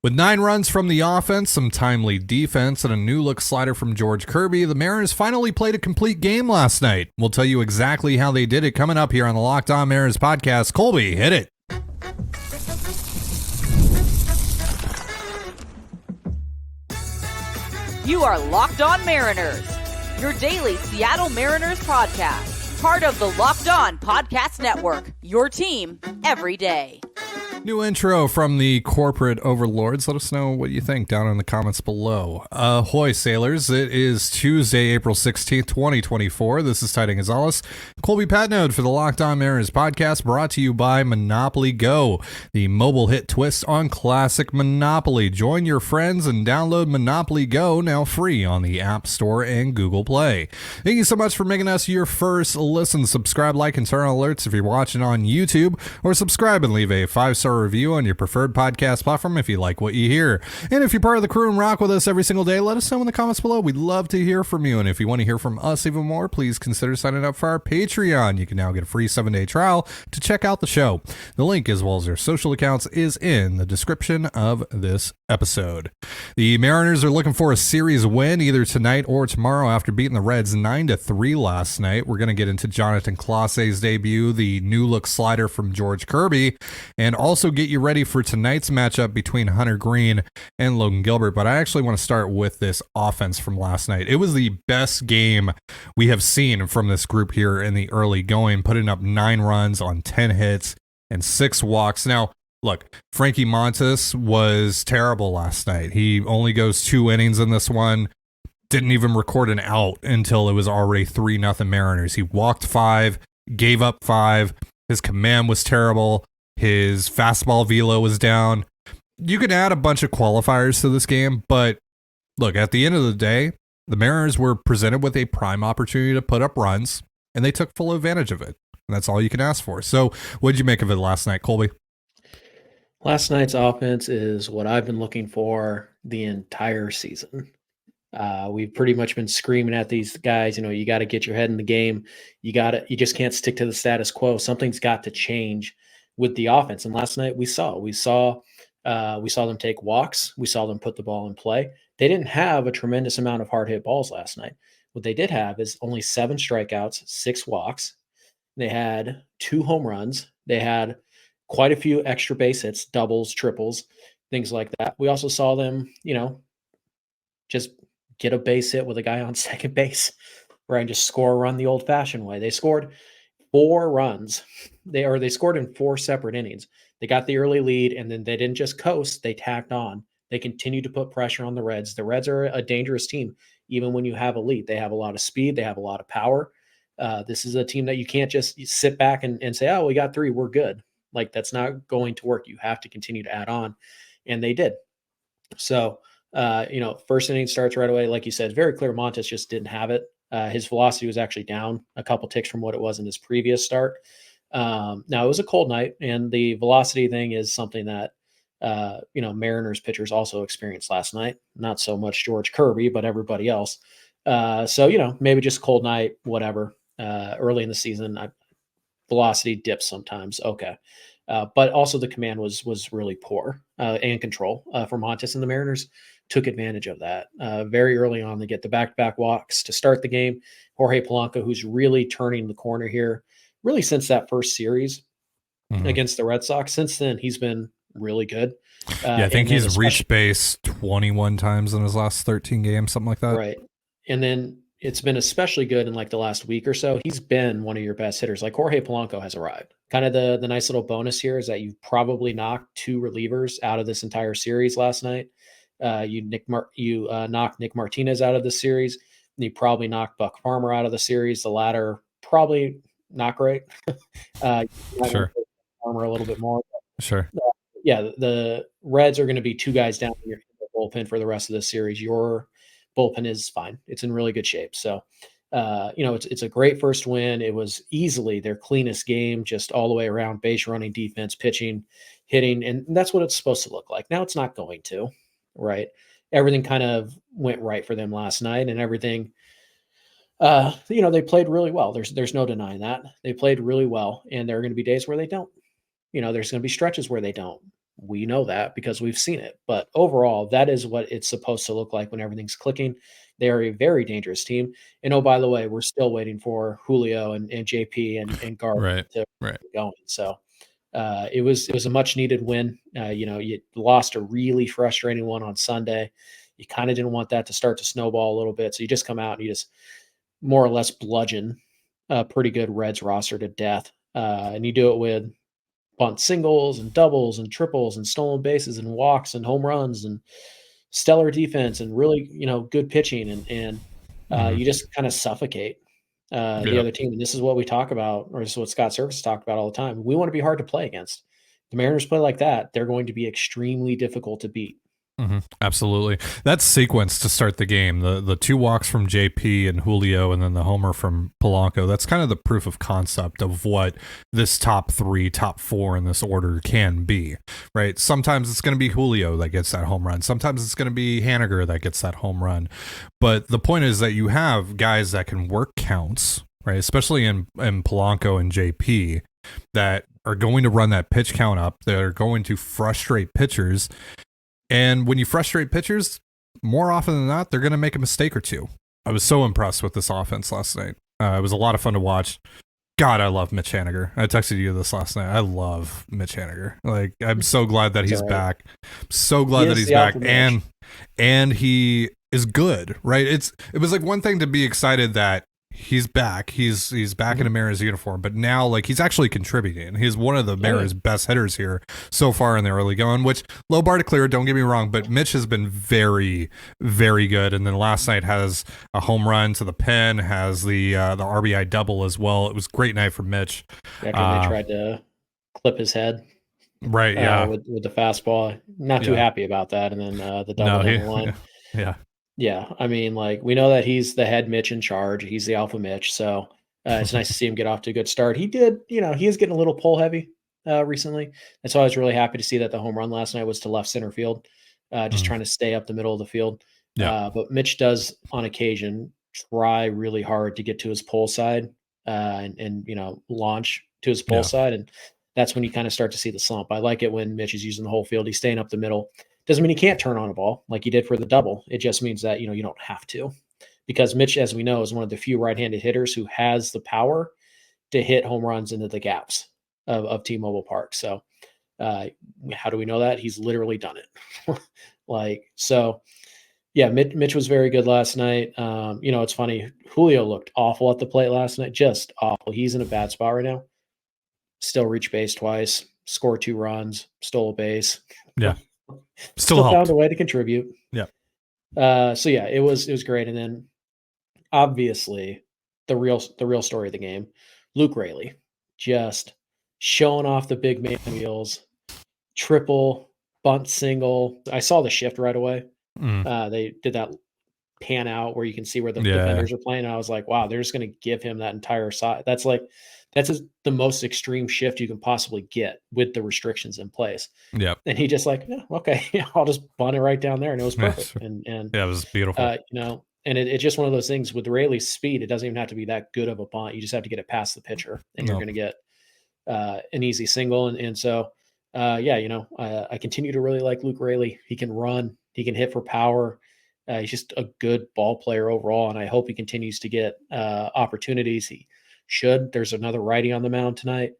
With 9 runs from the offense, some timely defense, and a new-look slider from George Kirby, the Mariners finally played a complete game last night. We'll tell you exactly how they did it coming up here on the Locked On Mariners podcast. Colby, hit it. You are Locked On Mariners, your daily Seattle Mariners podcast. Part of the Locked On Podcast Network, your team every day. New intro from the corporate overlords. Let us know what you think down in the comments below. Ahoy, sailors. It is Tuesday, April 16th, 2024. This is Ty Gonzalez, Colby Patnode for the Locked On Mariners podcast, brought to you by Monopoly Go, the mobile hit twist on classic Monopoly. Join your friends and download Monopoly Go, now free on the App Store and Google Play. Thank you so much for making us your first listen. Subscribe, like, and turn on alerts if you're watching on YouTube, or subscribe and leave a 5-star review on your preferred podcast platform if you like what you hear. And if you're part of the crew and rock with us every single day, let us know in the comments below. We'd love to hear from you. And if you want to hear from us even more, please consider signing up for our Patreon. You can now get a free 7-day trial to check out the show. The link, as well as their social accounts, is in the description of this episode. The Mariners are looking for a series win either tonight or tomorrow after beating the Reds 9-3 last night. We're going to get into Jonatan Clase's debut, the new look slider from George Kirby, and also get you ready for tonight's matchup between Hunter Greene and Logan Gilbert. But I actually want to start with this offense from last night. It was the best game we have seen from this group here in the early going, putting up 9 runs on 10 hits and 6 walks. Now, look, Frankie Montas was terrible last night. He only goes 2 innings in this one. Didn't even record an out until it was already 3-0 Mariners. He walked 5, gave up 5. His command was terrible. His fastball velo was down. You can add a bunch of qualifiers to this game, but look, at the end of the day, the Mariners were presented with a prime opportunity to put up runs, and they took full advantage of it. And that's all you can ask for. So what did you make of it last night, Colby? Last night's offense is what I've been looking for the entire season. We've pretty much been screaming at these guys, you got to get your head in the game. You just can't stick to the status quo. Something's got to change with the offense. And last night we saw them take walks. We saw them put the ball in play. They didn't have a tremendous amount of hard hit balls last night. What they did have is only 7 strikeouts, 6 walks. They had 2 home runs. They had quite a few extra base hits, doubles, triples, things like that. We also saw them, just get a base hit with a guy on second base, right, and just score a run the old-fashioned way. They scored 4 runs. They scored in 4 separate innings. They got the early lead, and then they didn't just coast, they tacked on. They continued to put pressure on the Reds. The Reds are a dangerous team, even when you have a lead. They have a lot of speed. They have a lot of power. This is a team that you can't just sit back and say, oh, we got 3, we're good. Like, that's not going to work. You have to continue to add on, and they did. So, first inning starts right away. Like you said, very clear Montas just didn't have it. His velocity was actually down a couple ticks from what it was in his previous start. Now, it was a cold night, and the velocity thing is something that, Mariners pitchers also experienced last night. Not so much George Kirby, but everybody else. So, maybe just cold night, whatever. Early in the season, velocity dips sometimes. Okay. But also the command was really poor and control for Montas, and the Mariners took advantage of that. Very early on, they get the back-to-back walks to start the game. Jorge Polanco, who's really turning the corner here, really since that first series against the Red Sox. Since then, he's been really good. I think he's reached base 21 times in his last 13 games, something like that. Right. And then it's been especially good in like the last week or so. He's been one of your best hitters. Like, Jorge Polanco has arrived. Kind of the nice little bonus here is that you probably knocked 2 relievers out of this entire series last night. You knocked Nick Martinez out of the series. And you probably knocked Buck Farmer out of the series. The latter probably not great. Sure. Farmer a little bit more. Sure. The Reds are going to be 2 guys down in your bullpen for the rest of the series. Your bullpen is fine. It's in really good shape. So, it's a great first win. It was easily their cleanest game, just all the way around, base running, defense, pitching, hitting, and that's what it's supposed to look like. Now it's not going to, right? Everything kind of went right for them last night, and everything, they played really well. There's no denying that. They played really well, and there are going to be days where they don't. There's going to be stretches where they don't. We know that because we've seen it. But overall, that is what it's supposed to look like when everything's clicking. They are a very dangerous team. And oh, by the way, we're still waiting for Julio and JP and Garbrandt to get going. So it was a much needed win. You lost a really frustrating one on Sunday. You kind of didn't want that to start to snowball a little bit. So you just come out and you just more or less bludgeon a pretty good Reds roster to death. And you do it with bunt singles and doubles and triples and stolen bases and walks and home runs and stellar defense and really, good pitching. And you just kind of suffocate the other team. And this is what we talk about, or this is what Scott Service talked about all the time. We want to be hard to play against. The Mariners play like that, they're going to be extremely difficult to beat. Mm-hmm. Absolutely. That sequence to start the game, the 2 walks from JP and Julio and then the homer from Polanco, that's kind of the proof of concept of what this top 3, top 4 in this order can be, right? Sometimes it's going to be Julio that gets that home run. Sometimes it's going to be Haniger that gets that home run. But the point is that you have guys that can work counts, right? Especially in Polanco and JP, that are going to run that pitch count up, that are going to frustrate pitchers. And when you frustrate pitchers, more often than not, they're going to make a mistake or two. I was so impressed with this offense last night. It was a lot of fun to watch. God, I love Mitch Haniger. I texted you this last night. I love Mitch Haniger. Like, I'm so glad that he's back. So glad that he's back. And he is good, right? It was like one thing to be excited that he's back. He's back in a Mariners uniform, but now like he's actually contributing. He's one of the Mariners' best hitters here so far in the early going, which low bar to clear, don't get me wrong, but Mitch has been very, very good. And then last night has a home run to the pen, has the RBI double as well. It was a great night for Mitch. After they tried to clip his head. Right, yeah. With the fastball. Not too happy about that. And then the double down the line. Yeah. Yeah, I mean, like, we know that he's the head Mitch in charge. He's the alpha Mitch, so it's nice to see him get off to a good start. He did, he is getting a little pull heavy recently, and so I was really happy to see that the home run last night was to left center field, just trying to stay up the middle of the field. Yeah. But Mitch does, on occasion, try really hard to get to his pull side and launch to his pull side, and that's when you kind of start to see the slump. I like it when Mitch is using the whole field. He's staying up the middle. Doesn't mean he can't turn on a ball like he did for the double. It just means that, you don't have to, because Mitch, as we know, is one of the few right-handed hitters who has the power to hit home runs into the gaps of T-Mobile Park. So how do we know that? He's literally done it. Mitch was very good last night. It's funny. Julio looked awful at the plate last night. Just awful. He's in a bad spot right now. Still reached base twice, scored 2 runs, stole a base. Yeah. Still found a way to contribute. Yeah. It was great. And then obviously the real story of the game, Luke Raley, just showing off the big man wheels, triple, bunt single. I saw the shift right away. They did that pan out where you can see where the defenders are playing. And I was like, wow, they're just going to give him that entire side. That's the most extreme shift you can possibly get with the restrictions in place. Yeah. And he just like, okay, I'll just bunt it right down there. And it was perfect. And yeah, it was beautiful. And it's just one of those things with Rayleigh's speed. It doesn't even have to be that good of a bunt. You just have to get it past the pitcher and you're going to get an easy single. I continue to really like Luke Raley. He can run, he can hit for power. He's just a good ball player overall. And I hope he continues to get opportunities. He should. There's another righty on the mound tonight.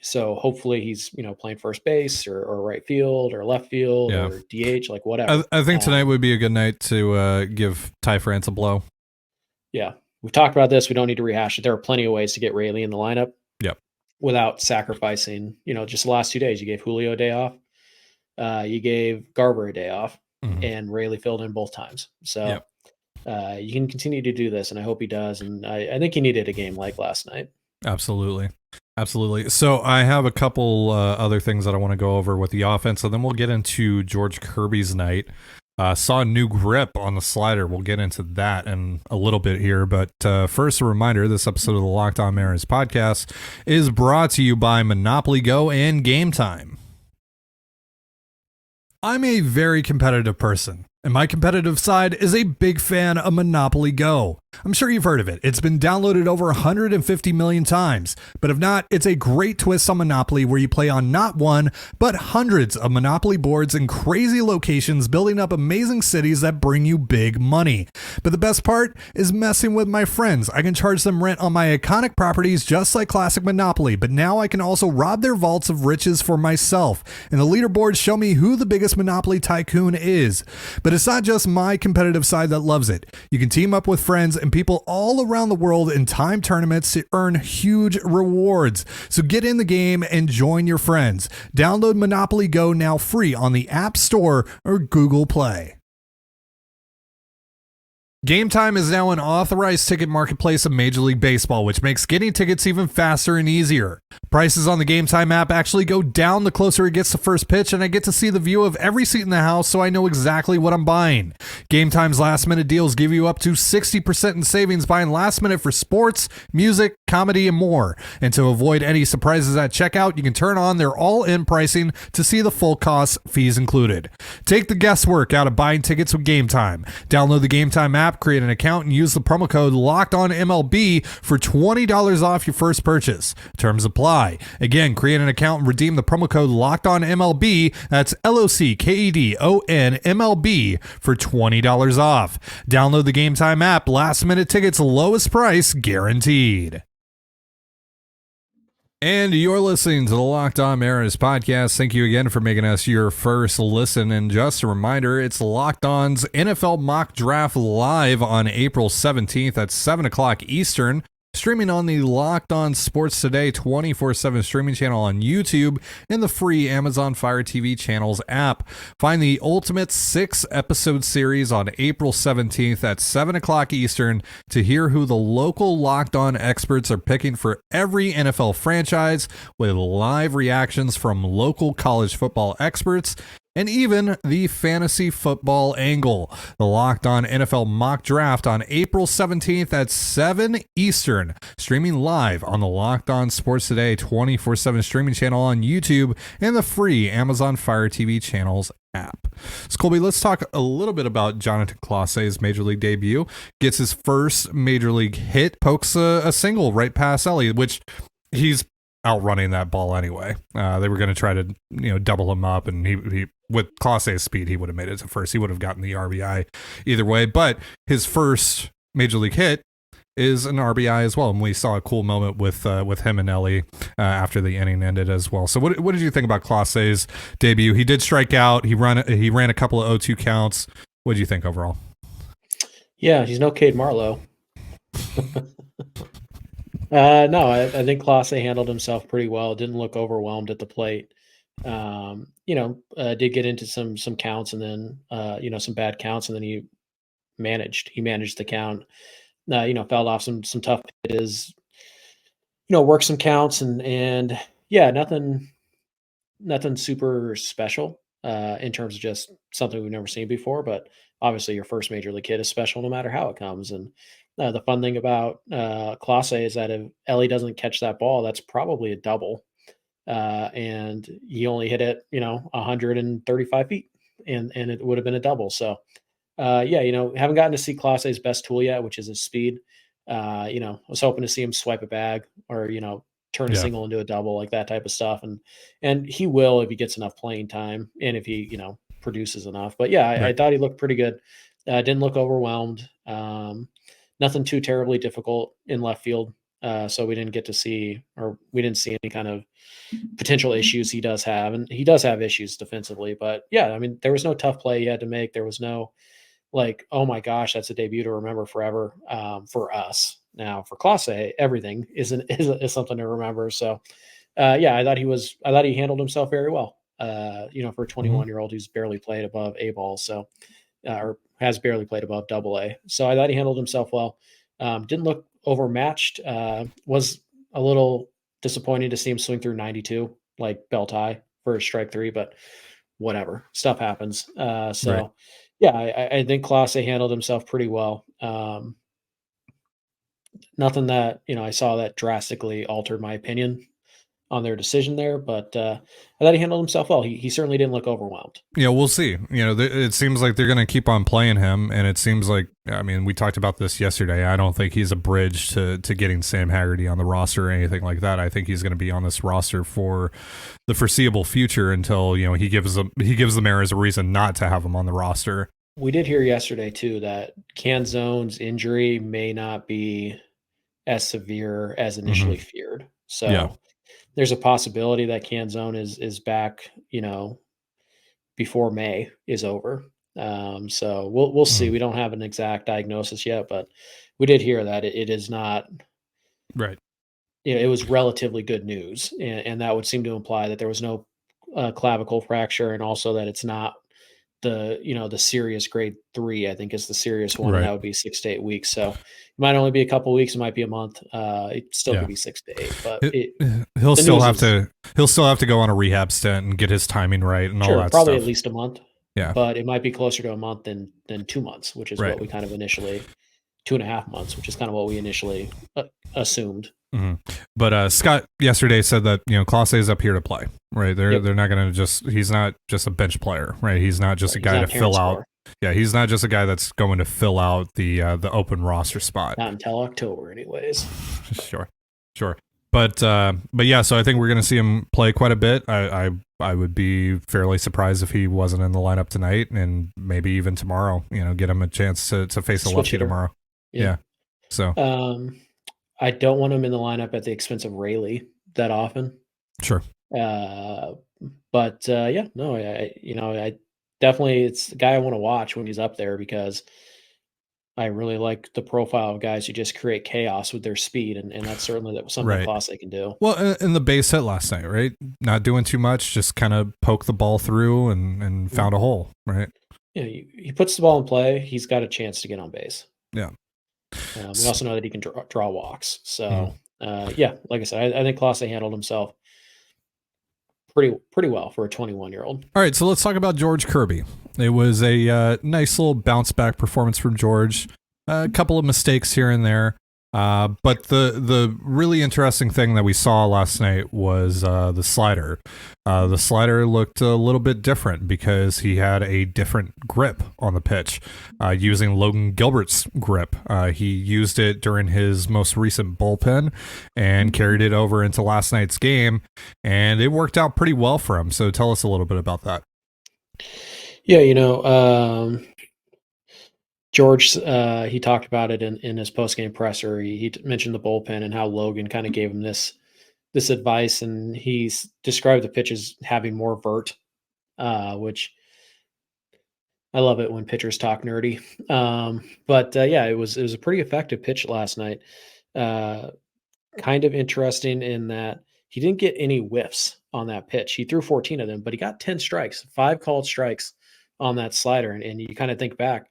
So hopefully he's, playing first base or right field or left field or DH, like whatever. I think tonight would be a good night to give Ty France a blow. Yeah. We've talked about this. We don't need to rehash it. There are plenty of ways to get Raley in the lineup without sacrificing, just the last 2 days. You gave Julio a day off. You gave Garber a day off and Raley filled in both times. So you can continue to do this, and I hope he does. And I think he needed a game like last night. Absolutely. So I have a couple other things that I want to go over with the offense, and then we'll get into George Kirby's night. Saw a new grip on the slider. We'll get into that in a little bit here. But first, a reminder, this episode of the Locked On Mariners podcast is brought to you by Monopoly Go and Game Time. I'm a very competitive person, and my competitive side is a big fan of Monopoly Go. I'm sure you've heard of it. It's been downloaded over 150 million times. But if not, it's a great twist on Monopoly where you play on not one, but hundreds of Monopoly boards in crazy locations, building up amazing cities that bring you big money. But the best part is messing with my friends. I can charge them rent on my iconic properties just like classic Monopoly, but now I can also rob their vaults of riches for myself. And the leaderboards show me who the biggest Monopoly tycoon is. But it's not just my competitive side that loves it. You can team up with friends and people all around the world in time tournaments to earn huge rewards. So get in the game and join your friends. Download Monopoly Go now free on the App Store or Google Play. Game Time is now an authorized ticket marketplace of Major League Baseball, which makes getting tickets even faster and easier. Prices on the Game Time app actually go down the closer it gets to first pitch, and I get to see the view of every seat in the house so I know exactly what I'm buying. Game Time's last minute deals give you up to 60% in savings buying last minute for sports, music, comedy, and more. And to avoid any surprises at checkout, you can turn on their all-in pricing to see the full cost, fees included. Take the guesswork out of buying tickets with Game Time. Download the Game Time app, create an account, and use the promo code LOCKEDONMLB for $20 off your first purchase. Terms apply. Again, create an account and redeem the promo code LOCKEDONMLB. That's LOCKEDONMLB for $20 off. Download the Game Time app. Last minute tickets, lowest price guaranteed. And you're listening to the Locked On Mariners podcast. Thank you again for making us your first listen. And just a reminder, it's Locked On's NFL Mock Draft live on April 17th at 7 o'clock Eastern. Streaming on the Locked On Sports Today 24/7 streaming channel on YouTube and the free Amazon Fire TV channels app. Find the ultimate 6-episode series on April 17th at 7 o'clock Eastern to hear who the local Locked On experts are picking for every NFL franchise, with live reactions from local college football experts and even the fantasy football angle. The Locked On NFL Mock Draft on April 17th at 7 Eastern, streaming live on the Locked On Sports Today 24/7 streaming channel on YouTube and the free Amazon Fire TV channels app. So Colby, let's talk a little bit about Jonatan Clase's Major League debut. Gets his first Major League hit, pokes a single right past Elliott, which he's outrunning that ball anyway. They were going to try to double him up, and he with Clase's speed, he would have made it to first. He would have gotten the RBI either way. But his first Major League hit is an RBI as well, and we saw a cool moment with him and Ellie after the inning ended as well. So what did you think about Clase's debut? He did strike out. He ran a couple of 0-2 counts. What did you think overall? Yeah, he's no Cade Marlowe. No, I think Clase handled himself pretty well. Didn't look overwhelmed at the plate. Did get into some counts and then some bad counts, and then he managed the count. Fouled off some tough pitches. Worked some counts and yeah, nothing super special in terms of just something we've never seen before. But obviously, your first Major League hit is special no matter how it comes. And the fun thing about Clase is that if Ellie doesn't catch that ball, that's probably a double. And he only hit it, 135 feet, and it would have been a double. So, haven't gotten to see Clase's best tool yet, which is his speed. I was hoping to see him swipe a bag or, turn a single into a double, like that type of stuff. And he will if he gets enough playing time and if he, produces enough. But yeah, I thought he looked pretty good. Didn't look overwhelmed. Nothing too terribly difficult in left field. So we didn't see any kind of potential issues he does have. And he does have issues defensively, but yeah, I mean, there was no tough play he had to make. There was no like, oh my gosh, that's a debut to remember forever for us. Now for Clase, everything is something to remember. So I thought he handled himself very well. For a 21-year-old who's barely played above A ball. So, or has barely played above double A. So I thought he handled himself well. Didn't look overmatched. Was a little disappointing to see him swing through 92, like belt high for a strike three, but whatever, stuff happens. I think Clase handled himself pretty well. Nothing that, I saw that drastically altered my opinion on their decision there, but I thought he handled himself well. He certainly didn't look overwhelmed. Yeah, we'll see. It seems like they're going to keep on playing him, and it seems like, I mean, we talked about this yesterday. I don't think he's a bridge to getting Sam Haggerty on the roster or anything like that. I think he's going to be on this roster for the foreseeable future until, he gives the Mariners a reason not to have him on the roster. We did hear yesterday too that Canzone's injury may not be as severe as initially feared. So there's a possibility that Canzone is back, before May is over. So we'll see. We don't have an exact diagnosis yet, but we did hear that it is not right. It was relatively good news, and that would seem to imply that there was no clavicle fracture, and also that it's not the serious grade 3. I think is the serious one, right. And that would be 6 to 8 weeks. So it might only be a couple of weeks. It might be a month. It still could be 6 to 8, but he'll still have to go on a rehab stint and get his timing right and all that probably stuff. At least a month. Yeah, but it might be closer to a month than 2 months, which is what we kind of initially 2.5 months, which is kind of what we initially assumed. Mm-hmm. But Scott yesterday said that Clase is up here to play, right? They're not going to he's not just a bench player, right? He's not just a guy to fill out. Yeah, he's not just a guy that's going to fill out the open roster spot. Not until October, anyways. Sure. But yeah, so I think we're going to see him play quite a bit. I would be fairly surprised if he wasn't in the lineup tonight, and maybe even tomorrow. Get him a chance to face a lefty tomorrow. Yeah. So. I don't want him in the lineup at the expense of Rayleigh that often. Sure. I definitely, it's the guy I want to watch when he's up there, because I really like the profile of guys who just create chaos with their speed, and that's certainly something Clase can do. Well, in the base hit last night, right? Not doing too much, just kind of poke the ball through and found a hole, right? Yeah, he puts the ball in play. He's got a chance to get on base. Yeah. We also know that he can draw walks. So, like I said, I think Clase handled himself pretty well for a 21-year-old. All right, so let's talk about George Kirby. It was a nice little bounce back performance from George. A couple of mistakes here and there. But the really interesting thing that we saw last night was the slider. The slider looked a little bit different because he had a different grip on the pitch, using Logan Gilbert's grip. He used it during his most recent bullpen and carried it over into last night's game, and it worked out pretty well for him. So tell us a little bit about that. Yeah, George, he talked about it in his post-game presser. He mentioned the bullpen and how Logan kind of gave him this advice, and he's described the pitch as having more vert, which I love it when pitchers talk nerdy. It was a pretty effective pitch last night. Kind of interesting in that he didn't get any whiffs on that pitch. He threw 14 of them, but he got 10 strikes, 5 called strikes on that slider. And you kind of think back,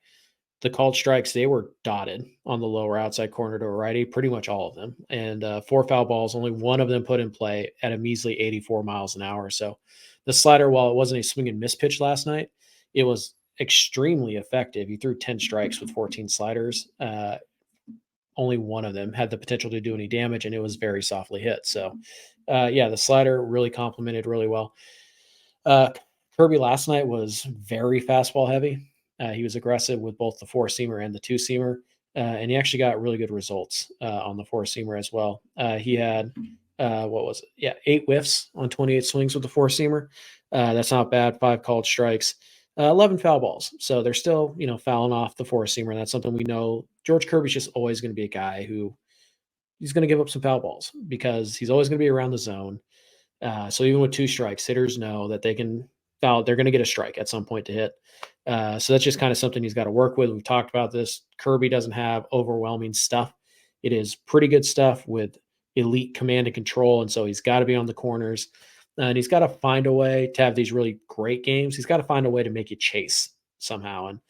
the called strikes, they were dotted on the lower outside corner to a righty, pretty much all of them. And 4 foul balls, only one of them put in play at a measly 84 miles an hour. So the slider, while it wasn't a swing and miss pitch last night, it was extremely effective. He threw 10 strikes with 14 sliders. Only one of them had the potential to do any damage, and it was very softly hit. So, the slider really complemented really well. Kirby last night was very fastball heavy. He was aggressive with both the 4-seamer and the 2-seamer, and he actually got really good results on the 4-seamer as well. He had, 8 whiffs on 28 swings with the 4-seamer. That's not bad. 5 called strikes, 11 foul balls. So they're still, fouling off the 4-seamer, and that's something we know. George Kirby's just always going to be a guy who he's going to give up some foul balls because he's always going to be around the zone. So even with 2 strikes, hitters know that they can foul. They're going to get a strike at some point to hit. So that's just kind of something he's got to work with. We've talked about this. Kirby doesn't have overwhelming stuff. It is pretty good stuff with elite command and control. And so he's got to be on the corners, and he's got to find a way to have these really great games. He's got to find a way to make you chase somehow. And,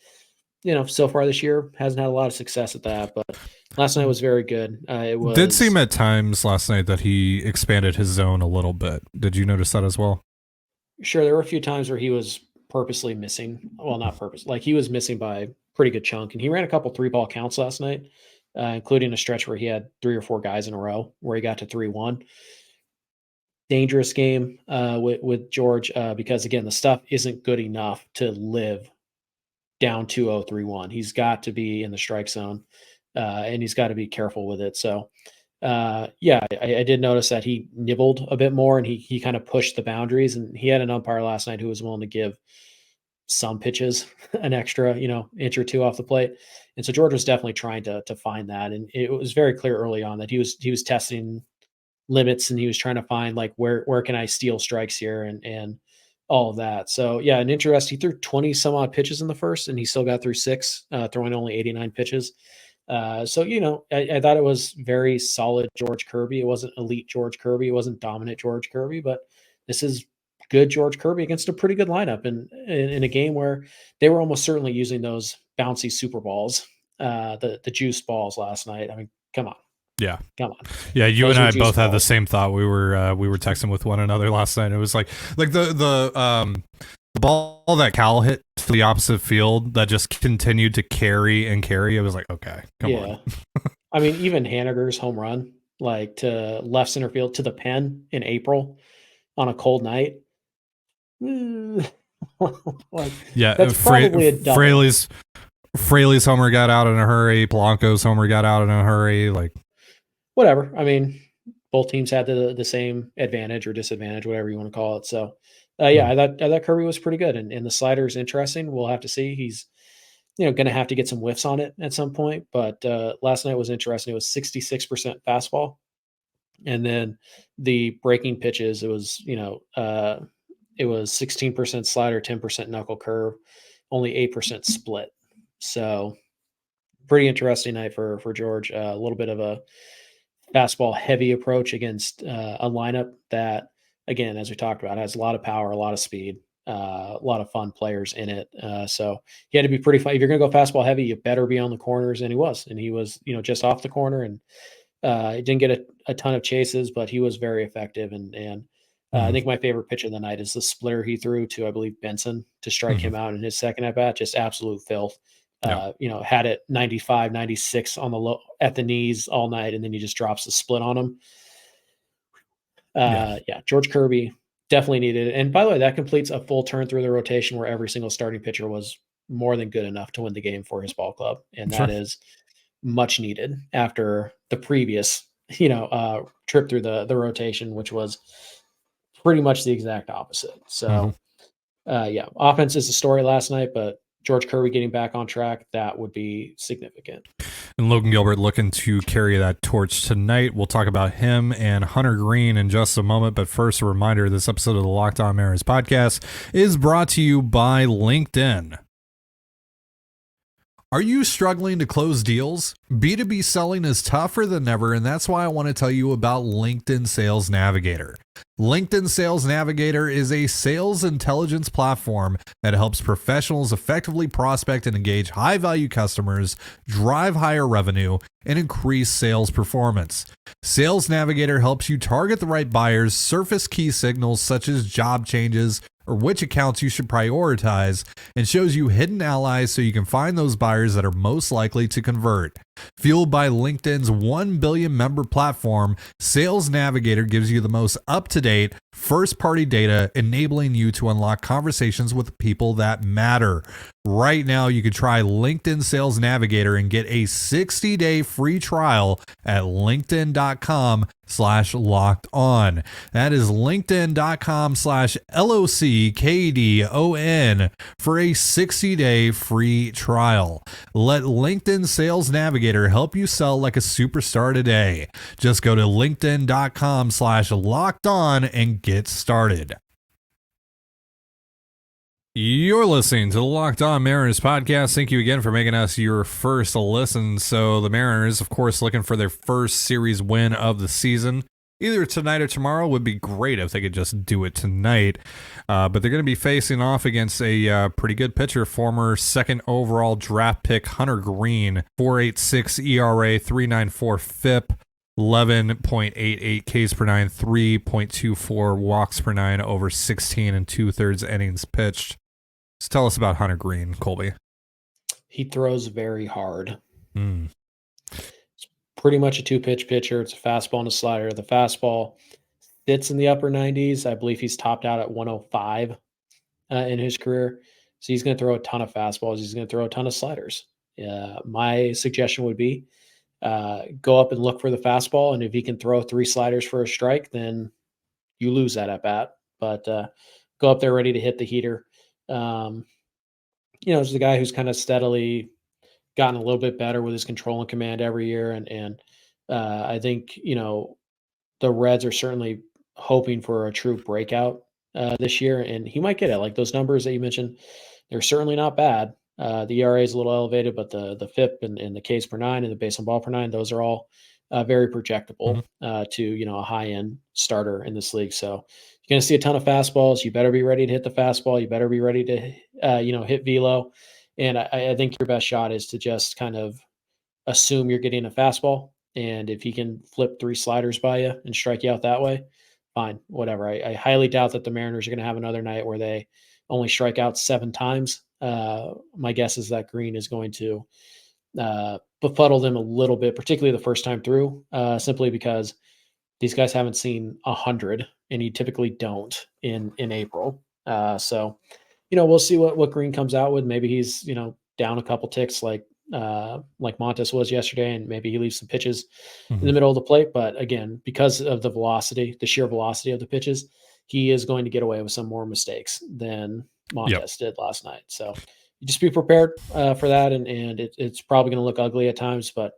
so far this year hasn't had a lot of success at that, but last night was very good. It did seem at times last night that he expanded his zone a little bit. Did you notice that as well? Sure. There were a few times where he was purposely missing. Well, not purpose. Like he was missing by a pretty good chunk, and he ran a couple 3-ball counts last night, including a stretch where he had 3 or 4 guys in a row where he got to 3-1. dangerous game with George because, again, the stuff isn't good enough to live down 2-0, 3-1. He's got to be in the strike zone, and he's got to be careful with it. So, yeah, I did notice that he nibbled a bit more, and he kind of pushed the boundaries. And he had an umpire last night who was willing to give some pitches an extra, inch or two off the plate. And so George was definitely trying to find that. And it was very clear early on that he was testing limits, and he was trying to find like where can I steal strikes here and all of that. So yeah, an interest. He threw 20 some odd pitches in the first, and he still got through 6, throwing only 89 pitches. So I thought it was very solid George Kirby. It wasn't elite George Kirby. It wasn't dominant George Kirby, but this is good George Kirby against a pretty good lineup, and in a game where they were almost certainly using those bouncy super balls, the juice balls last night. I mean, come on. Yeah. Come on. Yeah, you Those and were I juice both had the balls. same thought. We were texting with one another last night. It was like the ball that Cal hit to the opposite field that just continued to carry and carry. It was like, okay, come on. I mean, even Haniger's home run, like to left center field to the pen in April on a cold night. Like, Yeah, that's probably a double. Fraley's homer got out in a hurry. Blanco's homer got out in a hurry. Like, Whatever. I mean, both teams had the same advantage or disadvantage, whatever you want to call it. So, yeah, I thought Kirby was pretty good, and the slider is interesting. We'll have to see. He's going to have to get some whiffs on it at some point. But last night was interesting. It was 66% fastball, and then the breaking pitches. It was it was 16% slider, 10% knuckle curve, only 8% split. So pretty interesting night for George. A little bit of a fastball heavy approach against a lineup that, again, as we talked about, has a lot of power, a lot of speed, a lot of fun players in it. So he had to be pretty fun. If you're going to go fastball heavy, you better be on the corners, and he was just off the corner, and he didn't get a ton of chases, but he was very effective. And I think my favorite pitch of the night is the splitter he threw to, I believe, Benson to strike him out in his second at bat. Just absolute filth. Had it 95, 96 on the low at the knees all night, and then he just drops the split on him. George Kirby definitely needed it. And by the way, that completes a full turn through the rotation where every single starting pitcher was more than good enough to win the game for his ball club. And that is much needed after the previous, trip through the rotation, which was pretty much the exact opposite. So, offense is the story last night, but George Kirby getting back on track, that would be significant. And Logan Gilbert looking to carry that torch tonight. We'll talk about him and Hunter Greene in just a moment. But first, a reminder, this episode of the Locked On Mariners podcast is brought to you by LinkedIn. Are you struggling to close deals? B2B selling is tougher than ever, and that's why I want to tell you about LinkedIn Sales Navigator. LinkedIn Sales Navigator is a sales intelligence platform that helps professionals effectively prospect and engage high-value customers, drive higher revenue, and increase sales performance. Sales Navigator helps you target the right buyers, surface key signals such as job changes, or which accounts you should prioritize, and shows you hidden allies so you can find those buyers that are most likely to convert. Fueled by LinkedIn's 1 billion member platform, Sales Navigator gives you the most up-to-date, first-party data, enabling you to unlock conversations with people that matter. Right now, you can try LinkedIn Sales Navigator and get a 60-day free trial at linkedin.com/locked on. That is linkedin.com/LOCKDON for a 60-day free trial. Let LinkedIn Sales Navigator help you sell like a superstar today. Just go to linkedin.com/locked on and get started. You're listening to the Locked On Mariners podcast. Thank you again for making us your first listen. So the Mariners, of course, looking for their first series win of the season. Either tonight or tomorrow. Would be great if they could just do it tonight. But they're going to be facing off against a pretty good pitcher, former second overall draft pick Hunter Greene, 4.86 ERA, 3.94 FIP. 11.88 Ks per nine, 3.24 walks per nine over 16 and 2/3 innings pitched. So tell us about Hunter Greene, Colby. He throws very hard. It's pretty much a two-pitch pitcher. It's a fastball and a slider. The fastball, sits in the upper 90s. I believe he's topped out at 105 in his career. So he's going to throw a ton of fastballs. He's going to throw a ton of sliders. My suggestion would be go up and look for the fastball. And if he can throw 3 sliders for a strike, then you lose that at bat. But go up there ready to hit the heater. There's the guy who's kind of steadily gotten a little bit better with his control and command every year. And I think, the Reds are certainly hoping for a true breakout this year, and he might get it. Like those numbers that you mentioned, they're certainly not bad. The ERA is a little elevated, but the FIP and the Ks per 9 and the base on ball per 9, those are all very projectable to a high end starter in this league. So you're going to see a ton of fastballs. You better be ready to hit the fastball. You better be ready to hit velo. And I think your best shot is to just kind of assume you're getting a fastball. And if he can flip 3 sliders by you and strike you out that way, fine, whatever. I highly doubt that the Mariners are going to have another night where they only strike out 7 times. My guess is that Greene is going to befuddle them a little bit, particularly the first time through, simply because these guys haven't seen 100, and you typically don't in April. So we'll see what Greene comes out with. Maybe he's down a couple ticks like Montes was yesterday, and maybe he leaves some pitches in the middle of the plate. But again, because of the sheer velocity of the pitches, he is going to get away with some more mistakes than Montes did last night. So you just be prepared for that. And it's probably going to look ugly at times, but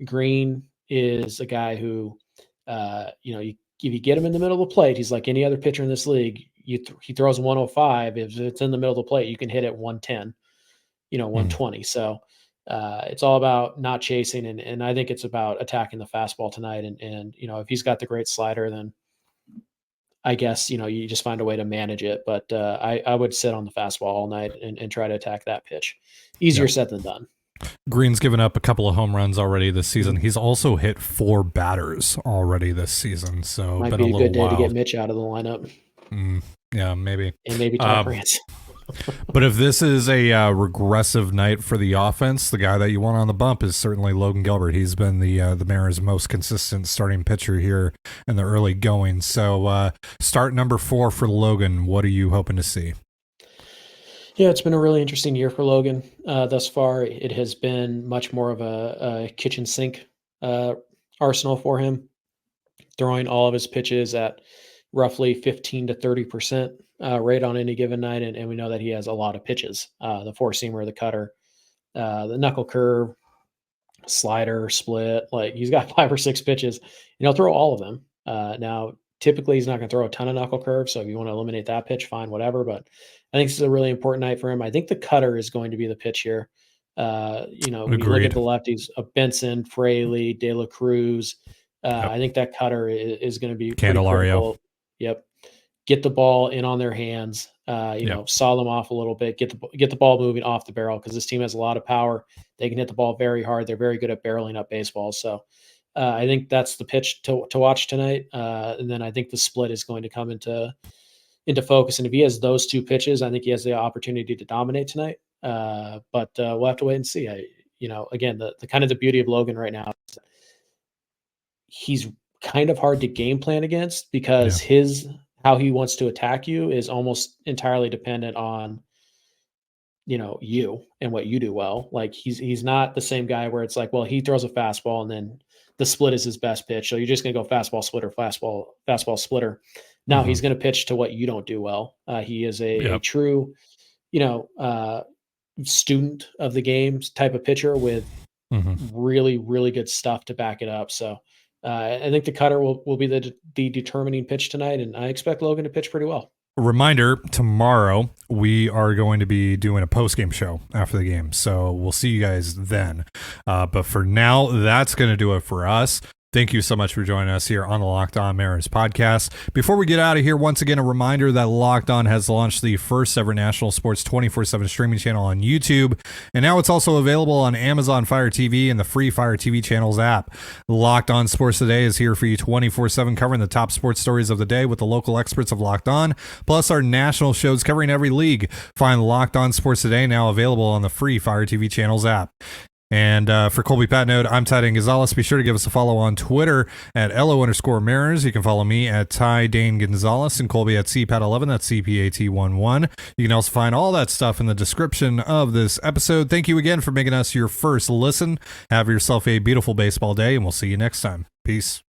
Greene is a guy who, if you get him in the middle of the plate, he's like any other pitcher in this league. He throws 105. If it's in the middle of the plate, you can hit it 110, 120. So it's all about not chasing. And I think it's about attacking the fastball tonight. And if he's got the great slider, then I guess, you just find a way to manage it. But I would sit on the fastball all night and try to attack that pitch. Easier said than done. Greene's given up a couple of home runs already this season. He's also hit 4 batters already this season. So might been be a a good day wild. to get Mitch out of the lineup. Yeah, maybe. And maybe Tom France. But if this is a regressive night for the offense, the guy that you want on the bump is certainly Logan Gilbert. He's been the Mariners' most consistent starting pitcher here in the early going. So start number 4 for Logan. What are you hoping to see? Yeah, it's been a really interesting year for Logan thus far. It has been much more of a kitchen sink arsenal for him, throwing all of his pitches at roughly 15 to 30% rate on any given night. And we know that he has a lot of pitches, the 4-seamer, the cutter, the knuckle curve, slider, split. Like he's got 5 or 6 pitches, and he'll throw all of them. Now, typically he's not going to throw a ton of knuckle curve. So if you want to eliminate that pitch, fine, whatever. But I think this is a really important night for him. I think the cutter is going to be the pitch here. When you look at the lefties, Benson, Fraley, De La Cruz, I think that cutter is going to be Candelario. Yep. Get the ball in on their hands, saw them off a little bit, get the ball moving off the barrel, because this team has a lot of power. They can hit the ball very hard. They're very good at barreling up baseballs. So I think that's the pitch to watch tonight. And then I think the split is going to come into focus. And if he has those 2 pitches, I think he has the opportunity to dominate tonight. But we'll have to wait and see. Again, the kind of the beauty of Logan right now is he's kind of hard to game plan against, because how he wants to attack you is almost entirely dependent on you and what you do well. Like he's not the same guy where it's like, well, he throws a fastball and then the split is his best pitch, so you're just going to go fastball splitter, fastball splitter. Now he's going to pitch to what you don't do well. He is a true student of the game type of pitcher with really, really good stuff to back it up. So I think the cutter will be the determining pitch tonight, and I expect Logan to pitch pretty well. Reminder, tomorrow we are going to be doing a post-game show after the game, so we'll see you guys then. But for now, that's going to do it for us. Thank you so much for joining us here on the Locked On Mariners podcast. Before we get out of here, once again, a reminder that Locked On has launched the first ever national sports 24/7 streaming channel on YouTube, and now it's also available on Amazon Fire TV and the free Fire TV channels app. Locked On Sports Today is here for you 24/7, covering the top sports stories of the day with the local experts of Locked On, plus our national shows covering every league. Find Locked On Sports Today now available on the free Fire TV channels app. And for Colby Patnode, I'm Ty Dane Gonzalez. Be sure to give us a follow on Twitter at LO_Mariners. You can follow me at Ty Dane Gonzalez and Colby at CPAT11. That's CPAT11. You can also find all that stuff in the description of this episode. Thank you again for making us your first listen. Have yourself a beautiful baseball day, and we'll see you next time. Peace.